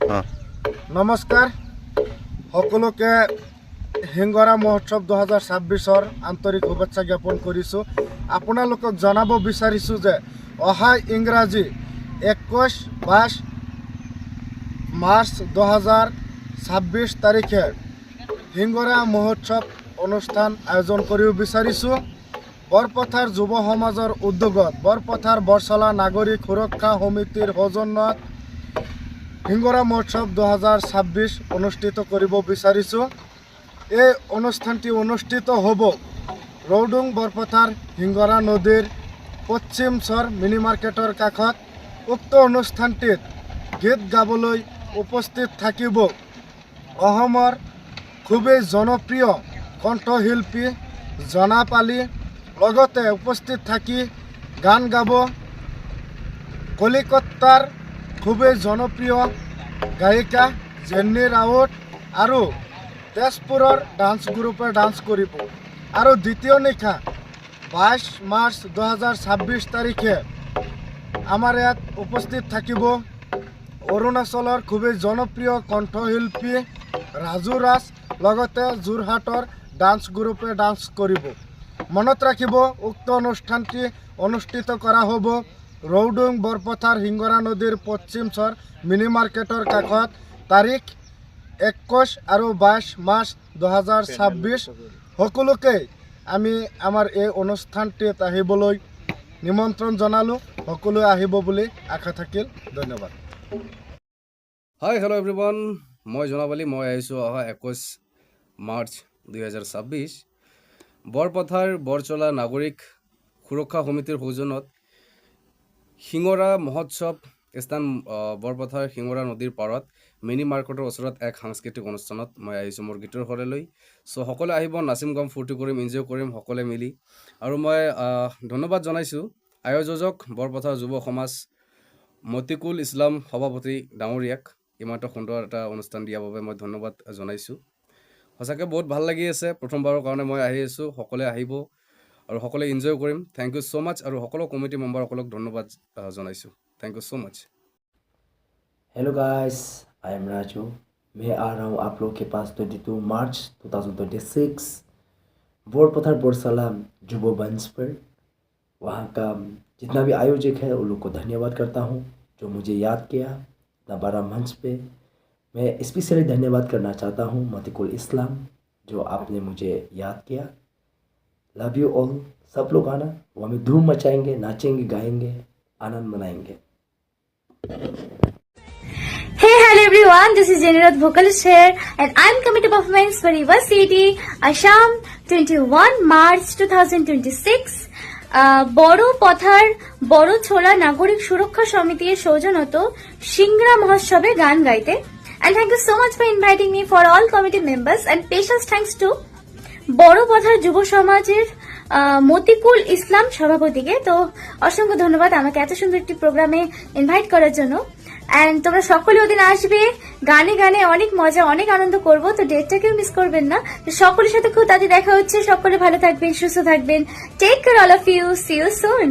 নমস্কাৰ সকলোকে হিংগৰা মহোৎসৱ 2026 আন্তৰিক শুভেচ্ছা জ্ঞাপন কৰিছোঁ। আপোনালোকক জনাব বিচাৰিছোঁ যে অহা ইংৰাজী 21-22 মাৰ্চ 2026 তাৰিখে হিংগৰা মহোৎসৱ অনুষ্ঠান আয়োজন কৰিব বিচাৰিছোঁ। বৰপথাৰ যুৱ সমাজৰ উদ্যোগত বৰপথাৰ বৰচলা নাগৰিক সুৰক্ষা সমিতিৰ সৌজন্যত হিংগৰা মহোৎসৱ 2026 অনুষ্ঠিত কৰিব বিচাৰিছোঁ। এই অনুষ্ঠানটি অনুষ্ঠিত হ'ব ৰৌডুং বৰপথাৰ হিংগৰা নদীৰ পশ্চিম চৰ মিনি মাৰ্কেটৰ কাষত। উক্ত অনুষ্ঠানটিত গীত গাবলৈ উপস্থিত থাকিব অসমৰ খুবেই জনপ্ৰিয় কণ্ঠশিল্পী জনাপালি, লগতে উপস্থিত থাকি গান গাব কলিকতাৰ খুবেই জনপ্ৰিয় গায়িকা জেন্নী ৰাউত আৰু তেজপুৰৰ ডান্স গ্ৰুপে ডান্স কৰিব। আৰু দ্বিতীয় নিশা 22 মাৰ্চ 2026 তাৰিখে আমাৰ ইয়াত উপস্থিত থাকিব অৰুণাচলৰ খুবেই জনপ্ৰিয় কণ্ঠশিল্পী ৰাজু ৰাজ, লগতে যোৰহাটৰ ডান্স গ্ৰুপে ডান্স কৰিব। মনত ৰাখিব, উক্ত অনুষ্ঠানটি অনুষ্ঠিত কৰা হ'ব ৰৌডুং বৰপথাৰ হিংগৰা নদীৰ পশ্চিম চৰ মিনি মাৰ্কেটৰ কাষত। তাৰিখ 21 আৰু 22 মাৰ্চ 2026। সকলোকে আমি আমাৰ এই অনুষ্ঠানটিত আহিবলৈ নিমন্ত্ৰণ জনালোঁ। সকলোৱে আহিব বুলি আশা থাকিল। ধন্যবাদ। হাই হেল্ল' এভৰিৱান, মই জনাপালি। মই আহিছোঁ অহা 21 মাৰ্চ 2026 বৰপথাৰ বৰচলা নাগৰিক সুৰক্ষা সমিতিৰ সৌজন্যত হিংগৰা মহোৎসৱ স্থান বৰপথাৰ হিংগৰা নদীৰ পাৰত মিনি মাৰ্কেটৰ ওচৰত এক সাংস্কৃতিক অনুষ্ঠানত মই আহিছোঁ মোৰ গীতৰ সৰেলৈ। চ' সকলোৱে আহিব, নাচিম গাম, ফূৰ্তি কৰিম, এনজয় কৰিম সকলোৱে মিলি। আৰু মই ধন্যবাদ জনাইছোঁ আয়োজক বৰপথাৰ যুৱ সমাজ মতিকুল ইছলাম সভাপতি ডাঙৰীয়াক ইমান এটা সুন্দৰ এটা অনুষ্ঠান দিয়াৰ বাবে মই ধন্যবাদ জনাইছোঁ। সঁচাকৈ বহুত ভাল লাগি আছে। প্ৰথমবাৰৰ কাৰণে মই আহি আছোঁ। সকলোৱে আহিব আৰু সকলোৱে এনজয় কৰিম। থেংক ইউ ছ' মাছ। আৰু সকলো কমিটি মেম্বাৰসকলক ধন্যবাদ জনাইছোঁ। Thank you so much. Hello guys, I am Raju. मैं आ रहा हूँ आप लोग के पास 22 मार्च 2026 बोरपथर बोरसला जुबो मंच पर। वहाँ का जितना भी आयोजक है उन लोग को धन्यवाद करता हूँ जो मुझे याद किया इतना बड़ा मंच पे। मैं स्पेशली धन्यवाद करना चाहता हूँ मतिकुल इस्लाम जो आपने मुझे याद किया। Love you all. सब लोग आना, वो हमें धूम मचाएंगे, नाचेंगे, गाएंगे, आनंद मनाएंगे। Hey, hello everyone, this is Jenny Rath, vocalist here, and I'm coming to performance for River City, Assam, 21 March 2026. বড় পথার বড় ছোলা নাগরিক সুরক্ষা সমিতির সৌজন্যত সিংরা মহোৎসবে গান গাইতে। And thank you so much for inviting me for all committee members, and special thanks to বড় পথার যুব সমাজের মতিকুল ইসলাম সভাপতিকে। তো অসংখ্য ধন্যবাদ আমাকে এত সুন্দর একটি প্রোগ্রামে ইনভাইট করার জন্য। অ্যান্ড তোমরা সকলে ওদিন আসবে, গানে গানে অনেক মজা, অনেক আনন্দ করব। তো ডেটটাকেও মিস করবেন না। সকলের সাথে খুব তাড়াতাড়ি দেখা হচ্ছে। সকলে ভালো থাকবেন, সুস্থ থাকবেন। Take care all of you. See you soon.